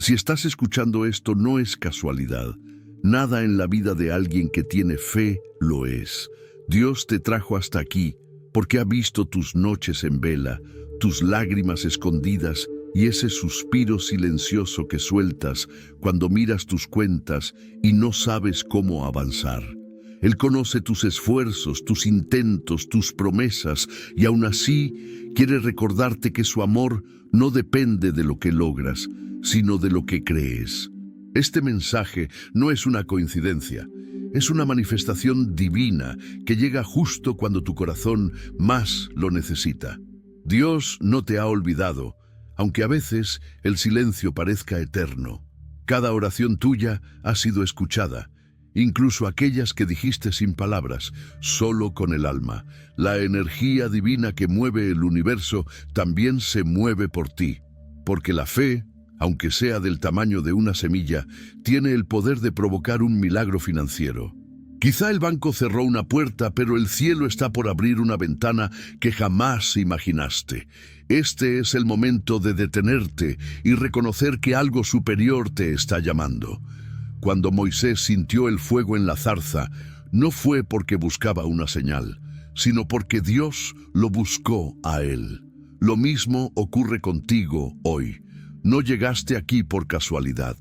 Si estás escuchando esto, no es casualidad. Nada en la vida de alguien que tiene fe lo es. Dios te trajo hasta aquí porque ha visto tus noches en vela, tus lágrimas escondidas y ese suspiro silencioso que sueltas cuando miras tus cuentas y no sabes cómo avanzar. Él conoce tus esfuerzos, tus intentos, tus promesas, y aún así quiere recordarte que su amor no depende de lo que logras, sino de lo que crees. Este mensaje no es una coincidencia, es una manifestación divina que llega justo cuando tu corazón más lo necesita. Dios no te ha olvidado, aunque a veces el silencio parezca eterno. Cada oración tuya ha sido escuchada, incluso aquellas que dijiste sin palabras, solo con el alma. La energía divina que mueve el universo también se mueve por ti, porque la fe, aunque sea del tamaño de una semilla, tiene el poder de provocar un milagro financiero. Quizá el banco cerró una puerta, pero el cielo está por abrir una ventana que jamás imaginaste. Este es el momento de detenerte y reconocer que algo superior te está llamando. Cuando Moisés sintió el fuego en la zarza, no fue porque buscaba una señal, sino porque Dios lo buscó a él. Lo mismo ocurre contigo hoy. No llegaste aquí por casualidad.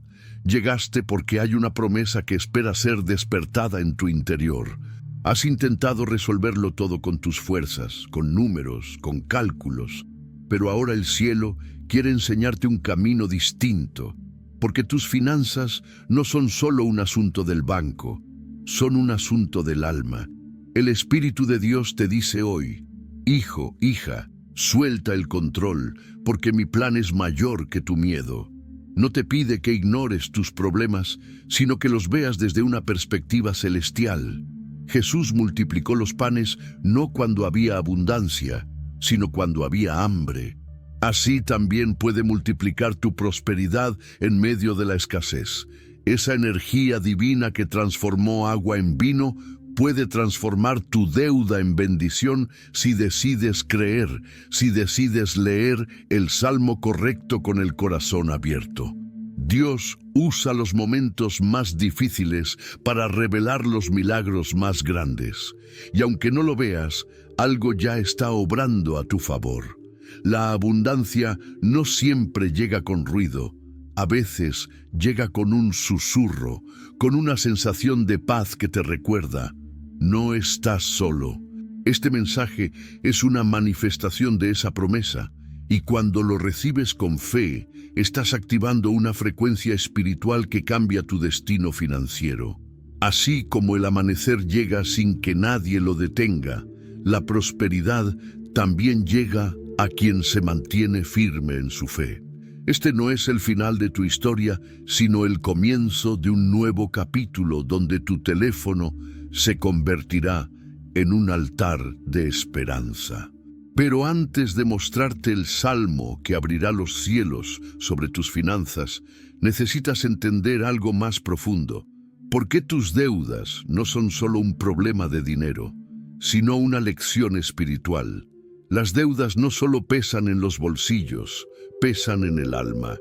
Llegaste porque hay una promesa que espera ser despertada en tu interior. Has intentado resolverlo todo con tus fuerzas, con números, con cálculos, pero ahora el cielo quiere enseñarte un camino distinto, porque tus finanzas no son solo un asunto del banco, son un asunto del alma. El Espíritu de Dios te dice hoy: hijo, hija, suelta el control, porque mi plan es mayor que tu miedo. No te pide que ignores tus problemas, sino que los veas desde una perspectiva celestial. Jesús multiplicó los panes no cuando había abundancia, sino cuando había hambre. Así también puede multiplicar tu prosperidad en medio de la escasez. Esa energía divina que transformó agua en vino puede transformar tu deuda en bendición si decides creer, si decides leer el salmo correcto con el corazón abierto. Dios usa los momentos más difíciles para revelar los milagros más grandes. Y aunque no lo veas, algo ya está obrando a tu favor. La abundancia no siempre llega con ruido. A veces llega con un susurro, con una sensación de paz que te recuerda: no estás solo. Este mensaje es una manifestación de esa promesa, y cuando lo recibes con fe, estás activando una frecuencia espiritual que cambia tu destino financiero. Así como el amanecer llega sin que nadie lo detenga, la prosperidad también llega a quien se mantiene firme en su fe. Este no es el final de tu historia, sino el comienzo de un nuevo capítulo donde tu teléfono se convertirá en un altar de esperanza. Pero antes de mostrarte el salmo que abrirá los cielos sobre tus finanzas, necesitas entender algo más profundo. ¿Por qué tus deudas no son solo un problema de dinero, sino una lección espiritual? Las deudas no solo pesan en los bolsillos, pesan en el alma.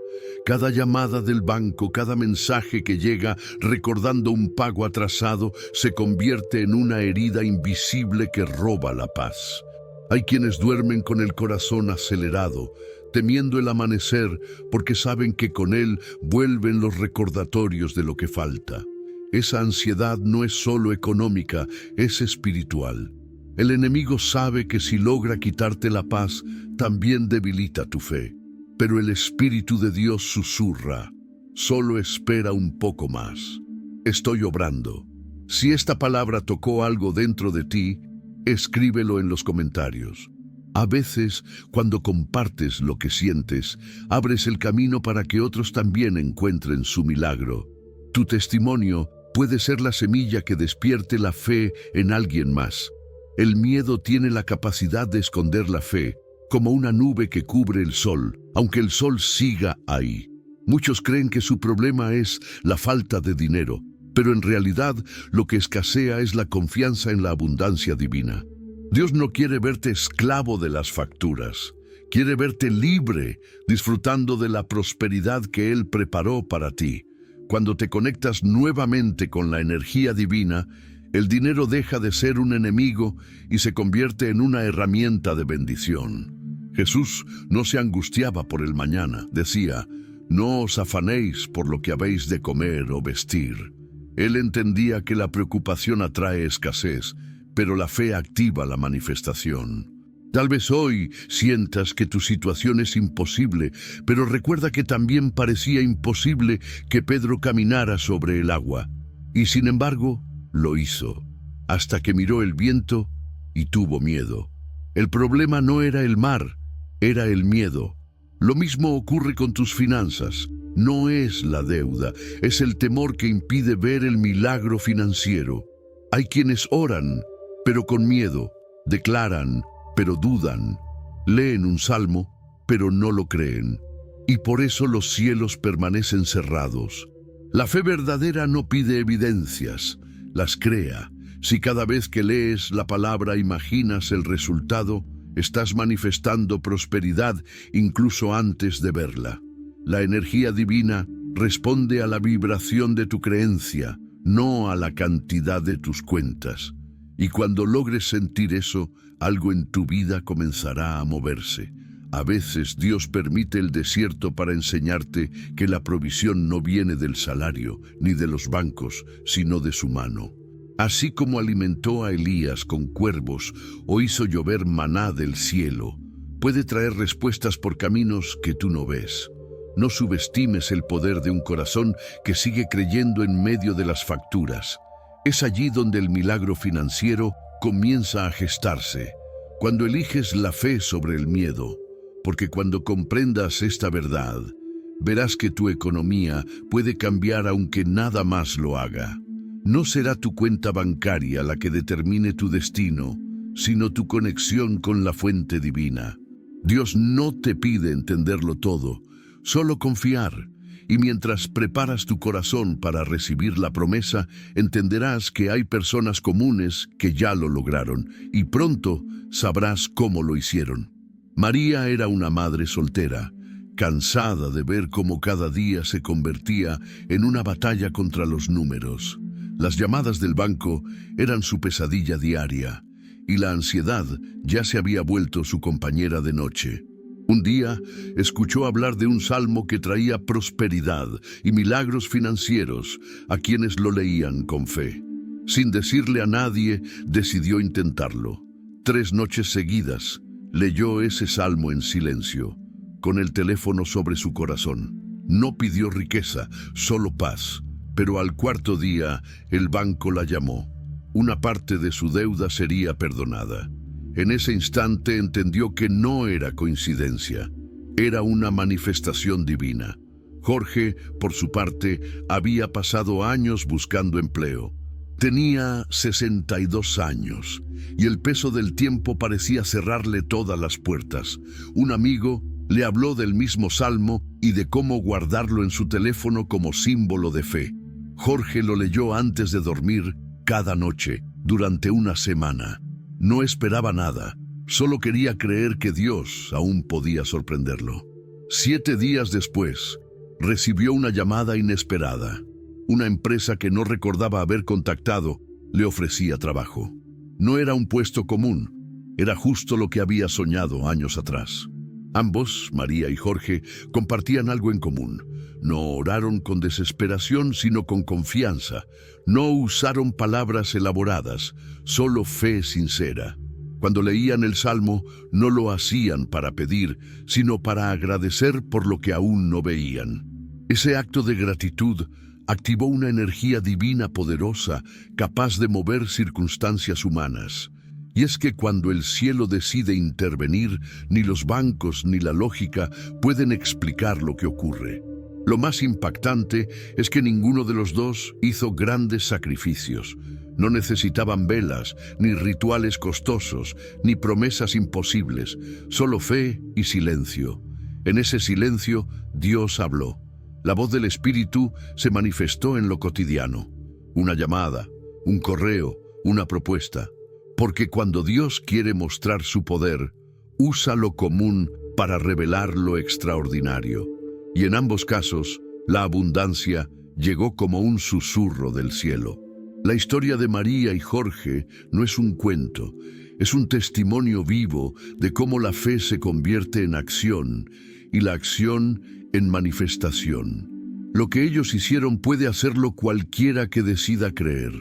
Cada llamada del banco, cada mensaje que llega recordando un pago atrasado, se convierte en una herida invisible que roba la paz. Hay quienes duermen con el corazón acelerado, temiendo el amanecer porque saben que con él vuelven los recordatorios de lo que falta. Esa ansiedad no es solo económica, es espiritual. El enemigo sabe que si logra quitarte la paz, también debilita tu fe. Pero el Espíritu de Dios susurra: solo espera un poco más. Estoy obrando. Si esta palabra tocó algo dentro de ti, escríbelo en los comentarios. A veces, cuando compartes lo que sientes, abres el camino para que otros también encuentren su milagro. Tu testimonio puede ser la semilla que despierte la fe en alguien más. El miedo tiene la capacidad de esconder la fe, como una nube que cubre el sol, aunque el sol siga ahí. Muchos creen que su problema es la falta de dinero, pero en realidad lo que escasea es la confianza en la abundancia divina. Dios no quiere verte esclavo de las facturas, Quiere verte libre, disfrutando de la prosperidad que Él preparó para ti. Cuando te conectas nuevamente con la energía divina, el dinero deja de ser un enemigo y se convierte en una herramienta de bendición. Jesús no se angustiaba por el mañana. Decía, no os afanéis por lo que habéis de comer o vestir. Él entendía que la preocupación atrae escasez, pero la fe activa la manifestación. Tal vez hoy sientas que tu situación es imposible, pero recuerda que también parecía imposible que Pedro caminara sobre el agua. Y sin embargo, lo hizo, hasta que miró el viento y tuvo miedo. El problema no era el mar, era el miedo. Lo mismo ocurre con tus finanzas. No es la deuda, es el temor que impide ver el milagro financiero. Hay quienes oran, pero con miedo, declaran, pero dudan, leen un salmo, pero no lo creen, y por eso los cielos permanecen cerrados. La fe verdadera no pide evidencias, las crea. Si cada vez que lees la palabra imaginas el resultado, estás manifestando prosperidad incluso antes de verla. La energía divina responde a la vibración de tu creencia, no a la cantidad de tus cuentas. Y cuando logres sentir eso, algo en tu vida comenzará a moverse. A veces Dios permite el desierto para enseñarte que la provisión no viene del salario ni de los bancos, sino de su mano. Así como alimentó a Elías con cuervos o hizo llover maná del cielo, puede traer respuestas por caminos que tú no ves. No subestimes el poder de un corazón que sigue creyendo en medio de las facturas. Es allí donde el milagro financiero comienza a gestarse, cuando eliges la fe sobre el miedo, porque cuando comprendas esta verdad, verás que tu economía puede cambiar aunque nada más lo haga. No será tu cuenta bancaria la que determine tu destino, sino tu conexión con la fuente divina. Dios no te pide entenderlo todo, solo confiar. Y mientras preparas tu corazón para recibir la promesa, entenderás que hay personas comunes que ya lo lograron, y pronto sabrás cómo lo hicieron. María era una madre soltera, cansada de ver cómo cada día se convertía en una batalla contra los números. Las llamadas del banco eran su pesadilla diaria, y la ansiedad ya se había vuelto su compañera de noche. Un día escuchó hablar de un salmo que traía prosperidad y milagros financieros a quienes lo leían con fe. Sin decirle a nadie, decidió intentarlo. 3 noches seguidas leyó ese salmo en silencio, con el teléfono sobre su corazón. No pidió riqueza, solo paz. Pero al 4.º día el banco la llamó. Una parte de su deuda sería perdonada. En ese instante entendió que no era coincidencia, era una manifestación divina. Jorge, por su parte, había pasado años buscando empleo. Tenía 62 años y el peso del tiempo parecía cerrarle todas las puertas. Un amigo le habló del mismo salmo y de cómo guardarlo en su teléfono como símbolo de fe. Jorge lo leyó antes de dormir cada noche, durante una semana. No esperaba nada, solo quería creer que Dios aún podía sorprenderlo. 7 días después, recibió una llamada inesperada. Una empresa que no recordaba haber contactado le ofrecía trabajo. No era un puesto común, era justo lo que había soñado años atrás. Ambos, María y Jorge, compartían algo en común. No oraron con desesperación, sino con confianza. No usaron palabras elaboradas, solo fe sincera. Cuando leían el Salmo, no lo hacían para pedir, sino para agradecer por lo que aún no veían. Ese acto de gratitud activó una energía divina poderosa, capaz de mover circunstancias humanas. Y es que cuando el cielo decide intervenir, ni los bancos ni la lógica pueden explicar lo que ocurre. Lo más impactante es que ninguno de los dos hizo grandes sacrificios. No necesitaban velas, ni rituales costosos, ni promesas imposibles, solo fe y silencio. En ese silencio, Dios habló. La voz del Espíritu se manifestó en lo cotidiano. Una llamada, un correo, una propuesta. Porque cuando Dios quiere mostrar su poder, usa lo común para revelar lo extraordinario. Y en ambos casos, la abundancia llegó como un susurro del cielo. La historia de María y Jorge no es un cuento, es un testimonio vivo de cómo la fe se convierte en acción y la acción en manifestación. Lo que ellos hicieron puede hacerlo cualquiera que decida creer.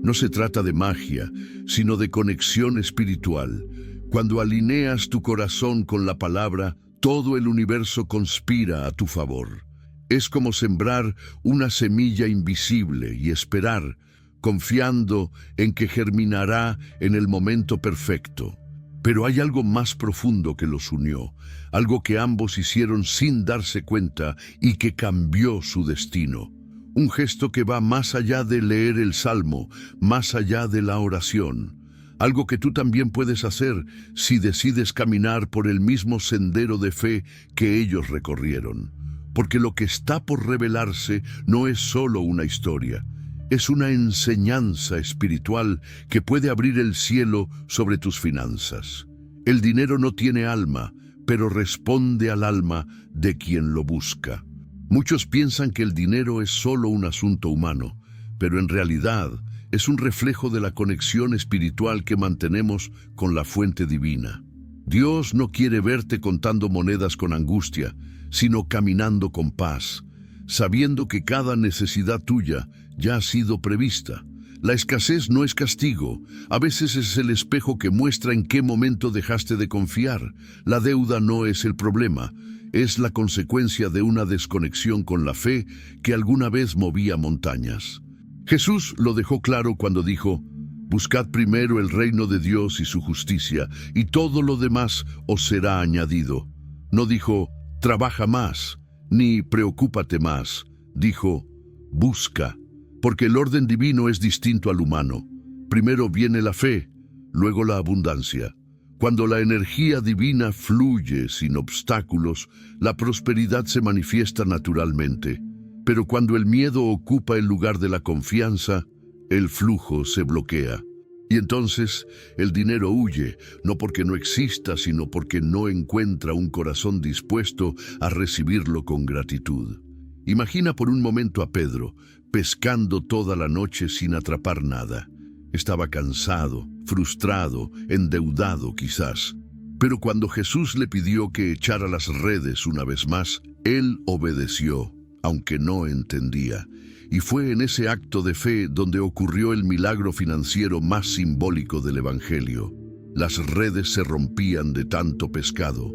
No se trata de magia, sino de conexión espiritual. Cuando alineas tu corazón con la palabra, todo el universo conspira a tu favor. Es como sembrar una semilla invisible y esperar, confiando en que germinará en el momento perfecto. Pero hay algo más profundo que los unió, algo que ambos hicieron sin darse cuenta y que cambió su destino. Un gesto que va más allá de leer el salmo, más allá de la oración. Algo que tú también puedes hacer si decides caminar por el mismo sendero de fe que ellos recorrieron. Porque lo que está por revelarse no es solo una historia, es una enseñanza espiritual que puede abrir el cielo sobre tus finanzas. El dinero no tiene alma, pero responde al alma de quien lo busca. Muchos piensan que el dinero es solo un asunto humano, pero en realidad es un reflejo de la conexión espiritual que mantenemos con la fuente divina. Dios no quiere verte contando monedas con angustia, sino caminando con paz, sabiendo que cada necesidad tuya ya ha sido prevista. La escasez no es castigo, a veces es el espejo que muestra en qué momento dejaste de confiar. La deuda no es el problema, es la consecuencia de una desconexión con la fe que alguna vez movía montañas. Jesús lo dejó claro cuando dijo: «Buscad primero el reino de Dios y su justicia, y todo lo demás os será añadido». No dijo: «Trabaja más», ni «preocúpate más». Dijo: «Busca», porque el orden divino es distinto al humano. Primero viene la fe, luego la abundancia. Cuando la energía divina fluye sin obstáculos, la prosperidad se manifiesta naturalmente. Pero cuando el miedo ocupa el lugar de la confianza, el flujo se bloquea. Y entonces el dinero huye, no porque no exista, sino porque no encuentra un corazón dispuesto a recibirlo con gratitud. Imagina por un momento a Pedro, pescando toda la noche sin atrapar nada. Estaba cansado, frustrado, endeudado quizás. Pero cuando Jesús le pidió que echara las redes una vez más, él obedeció, aunque no entendía. Y fue en ese acto de fe donde ocurrió el milagro financiero más simbólico del Evangelio. Las redes se rompían de tanto pescado.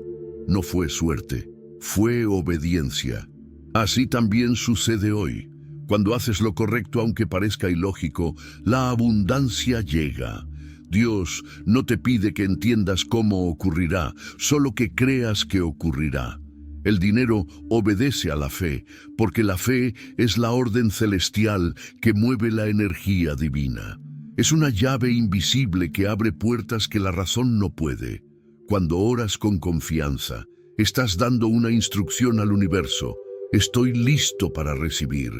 No fue suerte, fue obediencia. Así también sucede hoy. Cuando haces lo correcto aunque parezca ilógico, la abundancia llega. Dios no te pide que entiendas cómo ocurrirá, solo que creas que ocurrirá. El dinero obedece a la fe, porque la fe es la orden celestial que mueve la energía divina. Es una llave invisible que abre puertas que la razón no puede. Cuando oras con confianza, estás dando una instrucción al universo: estoy listo para recibir.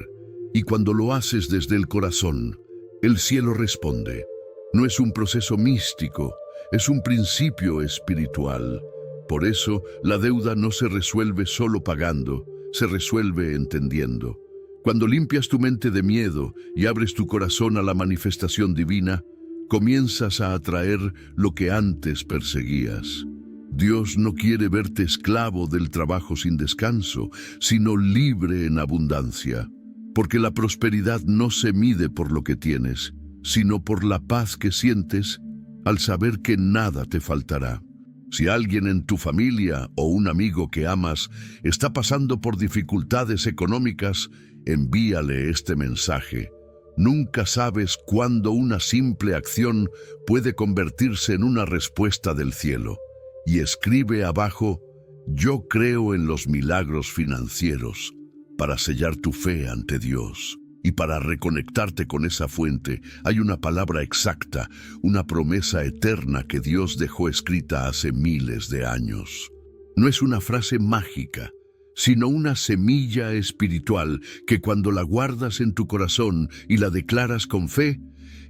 Y cuando lo haces desde el corazón, el cielo responde. No es un proceso místico, es un principio espiritual. Por eso, la deuda no se resuelve solo pagando, se resuelve entendiendo. Cuando limpias tu mente de miedo y abres tu corazón a la manifestación divina, comienzas a atraer lo que antes perseguías. Dios no quiere verte esclavo del trabajo sin descanso, sino libre en abundancia. Porque la prosperidad no se mide por lo que tienes, sino por la paz que sientes al saber que nada te faltará. Si alguien en tu familia o un amigo que amas está pasando por dificultades económicas, envíale este mensaje. Nunca sabes cuándo una simple acción puede convertirse en una respuesta del cielo. Y escribe abajo: yo creo en los milagros financieros, para sellar tu fe ante Dios. Y para reconectarte con esa fuente, hay una palabra exacta, una promesa eterna que Dios dejó escrita hace miles de años. No es una frase mágica, sino una semilla espiritual que cuando la guardas en tu corazón y la declaras con fe,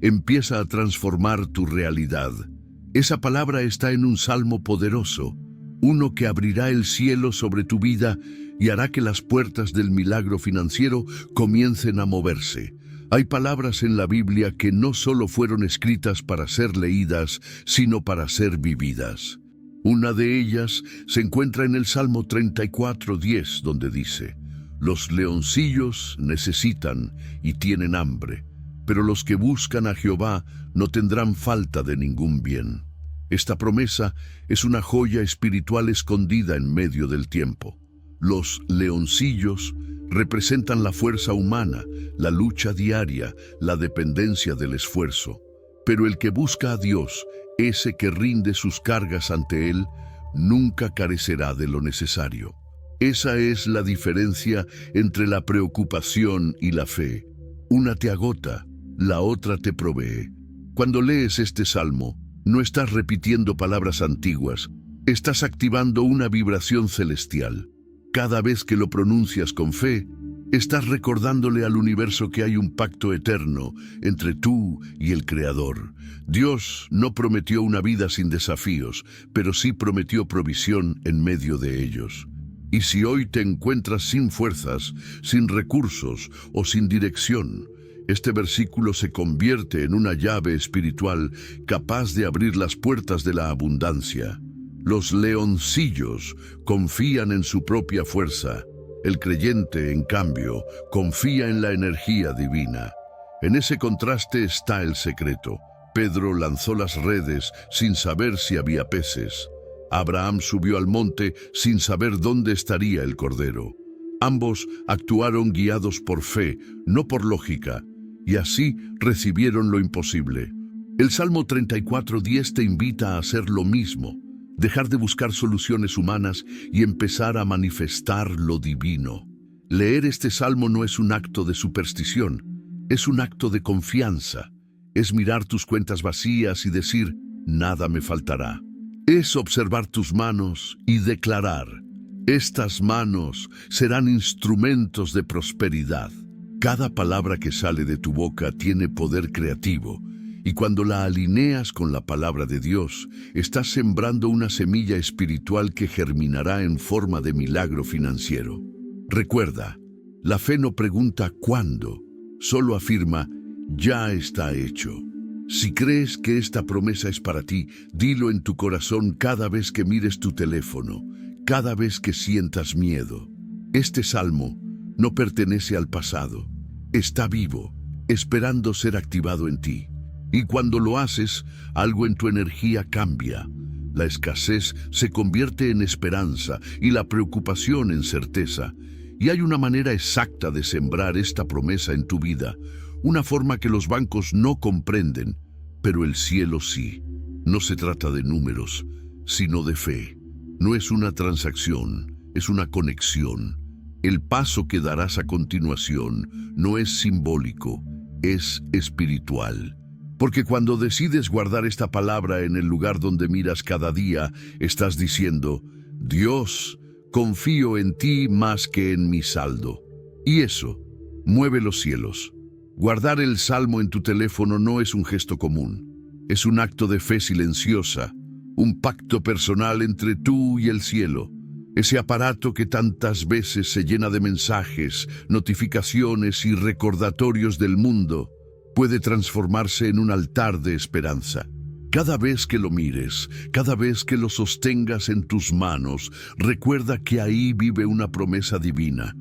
empieza a transformar tu realidad. Esa palabra está en un salmo poderoso. uno que abrirá el cielo sobre tu vida y hará que las puertas del milagro financiero comiencen a moverse. Hay palabras en la Biblia que no solo fueron escritas para ser leídas, sino para ser vividas. Una de ellas se encuentra en el Salmo 34:10, donde dice: «Los leoncillos necesitan y tienen hambre, pero los que buscan a Jehová no tendrán falta de ningún bien». Esta promesa es una joya espiritual escondida en medio del tiempo. Los leoncillos representan la fuerza humana, la lucha diaria, la dependencia del esfuerzo. Pero el que busca a Dios, ese que rinde sus cargas ante Él, nunca carecerá de lo necesario. Esa es la diferencia entre la preocupación y la fe. Una te agota, la otra te provee. Cuando lees este salmo, no estás repitiendo palabras antiguas, estás activando una vibración celestial. Cada vez que lo pronuncias con fe, estás recordándole al universo que hay un pacto eterno entre tú y el Creador. Dios no prometió una vida sin desafíos, pero sí prometió provisión en medio de ellos. Y si hoy te encuentras sin fuerzas, sin recursos o sin dirección, este versículo se convierte en una llave espiritual capaz de abrir las puertas de la abundancia. Los leoncillos confían en su propia fuerza. El creyente, en cambio, confía en la energía divina. En ese contraste está el secreto. Pedro lanzó las redes sin saber si había peces. Abraham subió al monte sin saber dónde estaría el cordero. Ambos actuaron guiados por fe, no por lógica, y así recibieron lo imposible. El Salmo 34:10 te invita a hacer lo mismo. Dejar de buscar soluciones humanas y empezar a manifestar lo divino. Leer este salmo no es un acto de superstición, es un acto de confianza. Es mirar tus cuentas vacías y decir: nada me faltará. Es observar tus manos y declarar: estas manos serán instrumentos de prosperidad. Cada palabra que sale de tu boca tiene poder creativo. Y cuando la alineas con la palabra de Dios, estás sembrando una semilla espiritual que germinará en forma de milagro financiero. Recuerda, la fe no pregunta cuándo, solo afirma: ya está hecho. Si crees que esta promesa es para ti, dilo en tu corazón cada vez que mires tu teléfono, cada vez que sientas miedo. Este salmo no pertenece al pasado, está vivo, esperando ser activado en ti. Y cuando lo haces, algo en tu energía cambia. La escasez se convierte en esperanza y la preocupación en certeza. Y hay una manera exacta de sembrar esta promesa en tu vida, una forma que los bancos no comprenden, pero el cielo sí. No se trata de números, sino de fe. No es una transacción, es una conexión. El paso que darás a continuación no es simbólico, es espiritual. Porque cuando decides guardar esta palabra en el lugar donde miras cada día, estás diciendo: Dios, confío en ti más que en mi saldo. Y eso mueve los cielos. Guardar el salmo en tu teléfono no es un gesto común. Es un acto de fe silenciosa, un pacto personal entre tú y el cielo. Ese aparato que tantas veces se llena de mensajes, notificaciones y recordatorios del mundo, puede transformarse en un altar de esperanza. Cada vez que lo mires, cada vez que lo sostengas en tus manos, recuerda que ahí vive una promesa divina.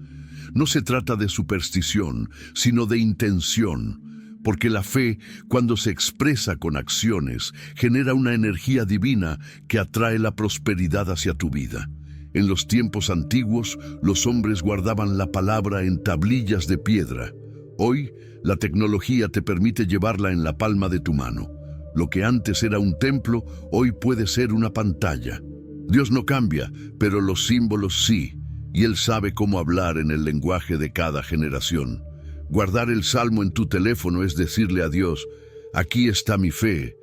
No se trata de superstición, sino de intención, porque la fe, cuando se expresa con acciones, genera una energía divina que atrae la prosperidad hacia tu vida. En los tiempos antiguos, los hombres guardaban la palabra en tablillas de piedra. Hoy, la tecnología te permite llevarla en la palma de tu mano. Lo que antes era un templo, hoy puede ser una pantalla. Dios no cambia, pero los símbolos sí, y Él sabe cómo hablar en el lenguaje de cada generación. Guardar el salmo en tu teléfono es decirle a Dios: aquí está mi fe,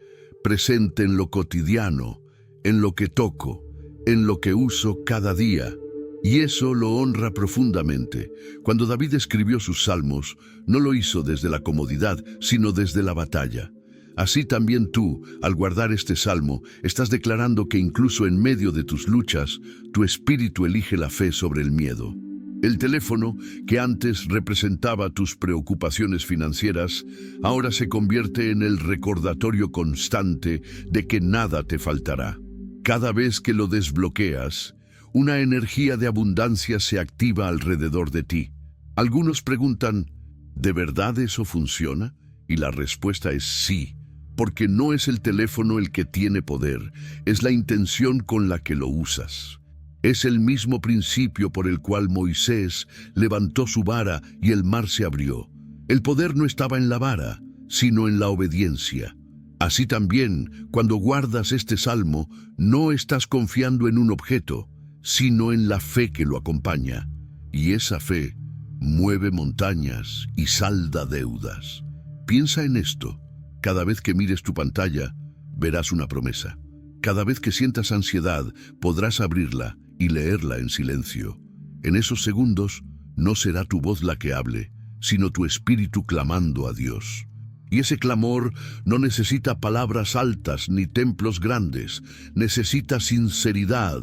presente en lo cotidiano, en lo que toco, en lo que uso cada día. Y eso lo honra profundamente. Cuando David escribió sus salmos, no lo hizo desde la comodidad, sino desde la batalla. Así también tú, al guardar este salmo, estás declarando que incluso en medio de tus luchas, tu espíritu elige la fe sobre el miedo. El teléfono, que antes representaba tus preocupaciones financieras, ahora se convierte en el recordatorio constante de que nada te faltará. Cada vez que lo desbloqueas, una energía de abundancia se activa alrededor de ti. Algunos preguntan, ¿de verdad eso funciona? Y la respuesta es sí, porque no es el teléfono el que tiene poder, es la intención con la que lo usas. Es el mismo principio por el cual Moisés levantó su vara y el mar se abrió. El poder no estaba en la vara, sino en la obediencia. Así también, cuando guardas este salmo, no estás confiando en un objeto, sino en la fe que lo acompaña. Y esa fe mueve montañas y salda deudas. Piensa en esto. Cada vez que mires tu pantalla, verás una promesa. Cada vez que sientas ansiedad, podrás abrirla y leerla en silencio. En esos segundos, no será tu voz la que hable, sino tu espíritu clamando a Dios. Y ese clamor no necesita palabras altas ni templos grandes, necesita sinceridad.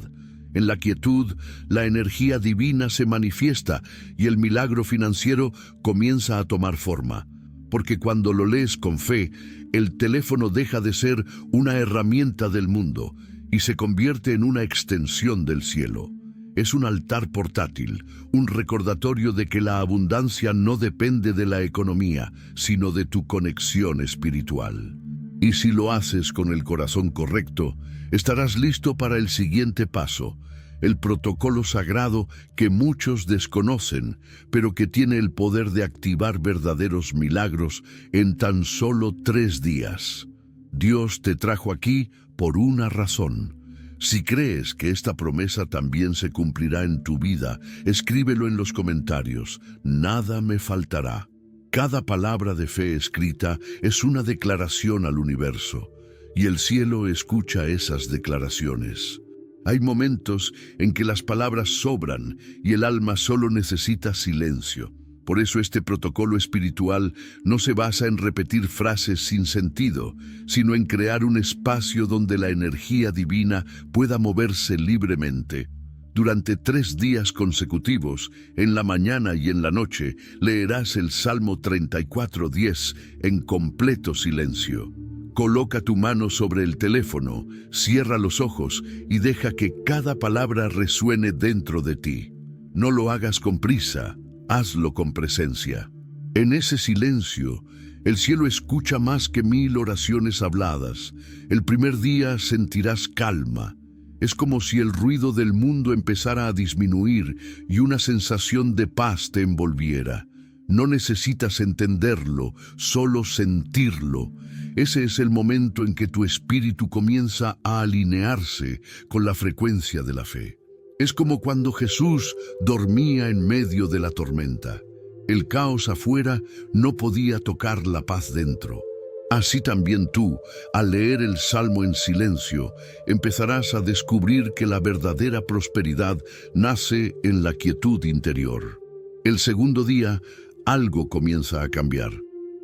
En la quietud, la energía divina se manifiesta y el milagro financiero comienza a tomar forma. Porque cuando lo lees con fe, el teléfono deja de ser una herramienta del mundo y se convierte en una extensión del cielo. Es un altar portátil, un recordatorio de que la abundancia no depende de la economía, sino de tu conexión espiritual. Y si lo haces con el corazón correcto, estarás listo para el siguiente paso, el protocolo sagrado que muchos desconocen, pero que tiene el poder de activar verdaderos milagros en tan solo 3 días. Dios te trajo aquí por una razón. Si crees que esta promesa también se cumplirá en tu vida, escríbelo en los comentarios. Nada me faltará. Cada palabra de fe escrita es una declaración al universo, y el cielo escucha esas declaraciones. Hay momentos en que las palabras sobran y el alma solo necesita silencio. Por eso este protocolo espiritual no se basa en repetir frases sin sentido, sino en crear un espacio donde la energía divina pueda moverse libremente. Durante 3 días consecutivos, en la mañana y en la noche, leerás el Salmo 34:10 en completo silencio. Coloca tu mano sobre el teléfono, cierra los ojos y deja que cada palabra resuene dentro de ti. No lo hagas con prisa, hazlo con presencia. En ese silencio, el cielo escucha más que 1000 oraciones habladas. El primer día sentirás calma. Es como si el ruido del mundo empezara a disminuir y una sensación de paz te envolviera. No necesitas entenderlo, solo sentirlo. Ese es el momento en que tu espíritu comienza a alinearse con la frecuencia de la fe. Es como cuando Jesús dormía en medio de la tormenta. El caos afuera no podía tocar la paz dentro. Así también tú, al leer el Salmo en silencio, empezarás a descubrir que la verdadera prosperidad nace en la quietud interior. El segundo día, algo comienza a cambiar.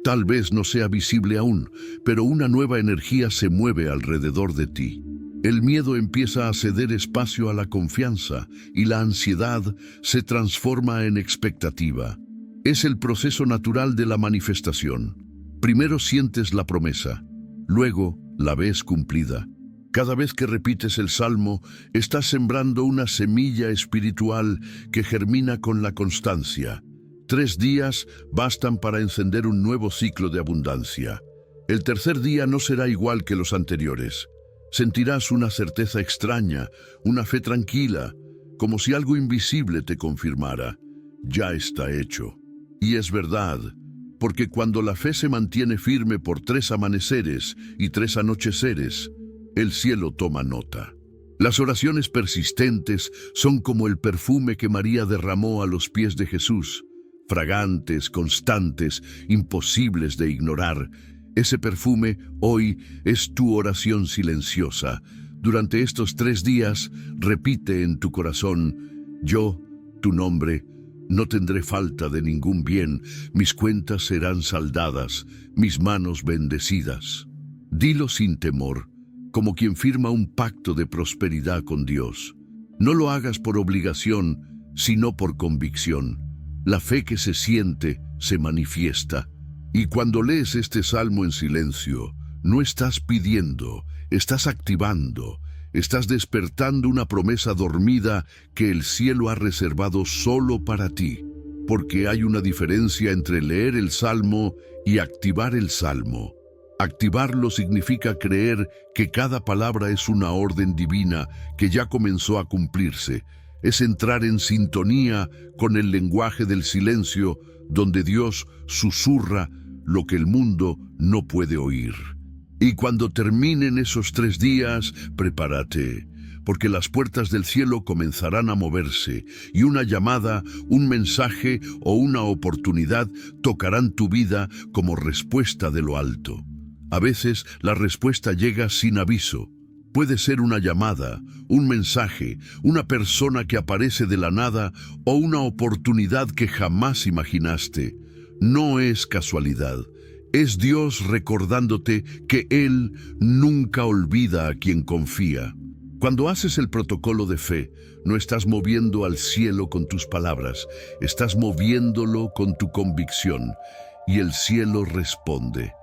Tal vez no sea visible aún, pero una nueva energía se mueve alrededor de ti. El miedo empieza a ceder espacio a la confianza y la ansiedad se transforma en expectativa. Es el proceso natural de la manifestación. Primero sientes la promesa, luego la ves cumplida. Cada vez que repites el Salmo, estás sembrando una semilla espiritual que germina con la constancia. 3 días bastan para encender un nuevo ciclo de abundancia. El tercer día no será igual que los anteriores. Sentirás una certeza extraña, una fe tranquila, como si algo invisible te confirmara. Ya está hecho. Y es verdad, porque cuando la fe se mantiene firme por 3 amaneceres y 3 anocheceres, el cielo toma nota. Las oraciones persistentes son como el perfume que María derramó a los pies de Jesús. Fragantes, constantes, imposibles de ignorar. Ese perfume hoy es tu oración silenciosa. Durante estos 3 días, repite en tu corazón: yo, tu nombre, no tendré falta de ningún bien, mis cuentas serán saldadas, mis manos bendecidas. Dilo sin temor, como quien firma un pacto de prosperidad con Dios. No lo hagas por obligación, sino por convicción. La fe que se siente, se manifiesta. Y cuando lees este salmo en silencio, no estás pidiendo, estás activando, estás despertando una promesa dormida que el cielo ha reservado solo para ti. Porque hay una diferencia entre leer el salmo y activar el salmo. Activarlo significa creer que cada palabra es una orden divina que ya comenzó a cumplirse. Es entrar en sintonía con el lenguaje del silencio, donde Dios susurra lo que el mundo no puede oír. Y cuando terminen esos 3 días, prepárate, porque las puertas del cielo comenzarán a moverse y una llamada, un mensaje o una oportunidad tocarán tu vida como respuesta de lo alto. A veces la respuesta llega sin aviso. Puede ser una llamada, un mensaje, una persona que aparece de la nada o una oportunidad que jamás imaginaste. No es casualidad. Es Dios recordándote que Él nunca olvida a quien confía. Cuando haces el protocolo de fe, no estás moviendo al cielo con tus palabras, estás moviéndolo con tu convicción, y el cielo responde.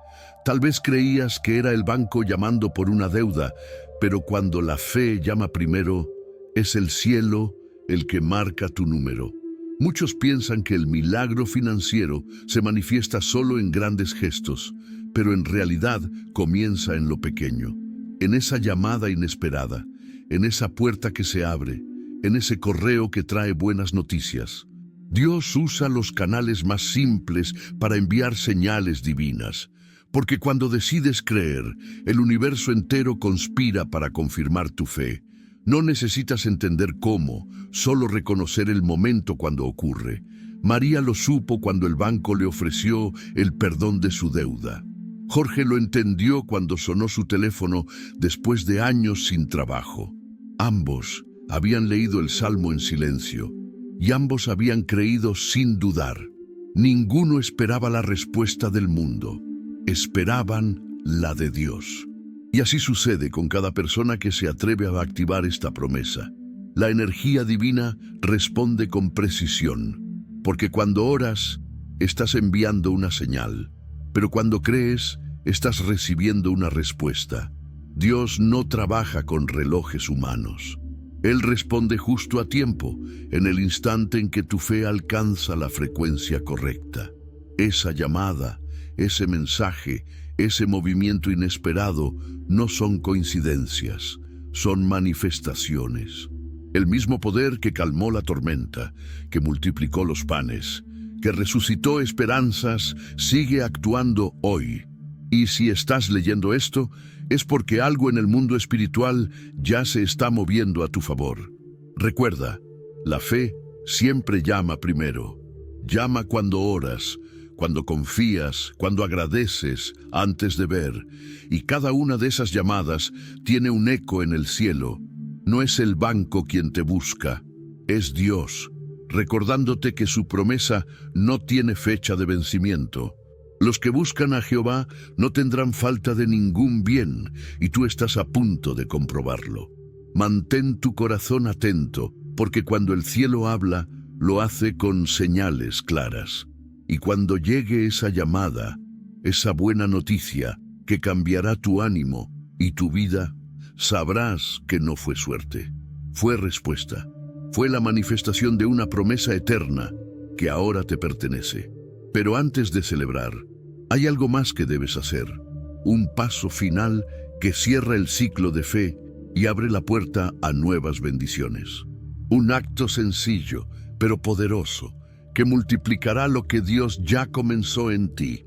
Tal vez creías que era el banco llamando por una deuda, pero cuando la fe llama primero, es el cielo el que marca tu número. Muchos piensan que el milagro financiero se manifiesta solo en grandes gestos, pero en realidad comienza en lo pequeño, en esa llamada inesperada, en esa puerta que se abre, en ese correo que trae buenas noticias. Dios usa los canales más simples para enviar señales divinas, porque cuando decides creer, el universo entero conspira para confirmar tu fe. No necesitas entender cómo, solo reconocer el momento cuando ocurre. María lo supo cuando el banco le ofreció el perdón de su deuda. Jorge lo entendió cuando sonó su teléfono después de años sin trabajo. Ambos habían leído el salmo en silencio y ambos habían creído sin dudar. Ninguno esperaba la respuesta del mundo. Esperaban la de Dios. Y así sucede con cada persona que se atreve a activar esta promesa. La energía divina responde con precisión, porque cuando oras, estás enviando una señal, pero cuando crees, estás recibiendo una respuesta. Dios no trabaja con relojes humanos. Él responde justo a tiempo, en el instante en que tu fe alcanza la frecuencia correcta. Esa llamada, ese mensaje, ese movimiento inesperado no son coincidencias, son manifestaciones. El mismo poder que calmó la tormenta, que multiplicó los panes, que resucitó esperanzas, sigue actuando hoy. Y si estás leyendo esto, es porque algo en el mundo espiritual ya se está moviendo a tu favor. Recuerda, la fe siempre llama primero. Llama cuando oras, cuando confías, cuando agradeces antes de ver. Y cada una de esas llamadas tiene un eco en el cielo. No es el banco quien te busca, es Dios, recordándote que su promesa no tiene fecha de vencimiento. Los que buscan a Jehová no tendrán falta de ningún bien, y tú estás a punto de comprobarlo. Mantén tu corazón atento, porque cuando el cielo habla, lo hace con señales claras. Y cuando llegue esa llamada, esa buena noticia que cambiará tu ánimo y tu vida, sabrás que no fue suerte, fue respuesta, fue la manifestación de una promesa eterna que ahora te pertenece. Pero antes de celebrar, hay algo más que debes hacer, un paso final que cierra el ciclo de fe y abre la puerta a nuevas bendiciones. Un acto sencillo, pero poderoso, que multiplicará lo que Dios ya comenzó en ti.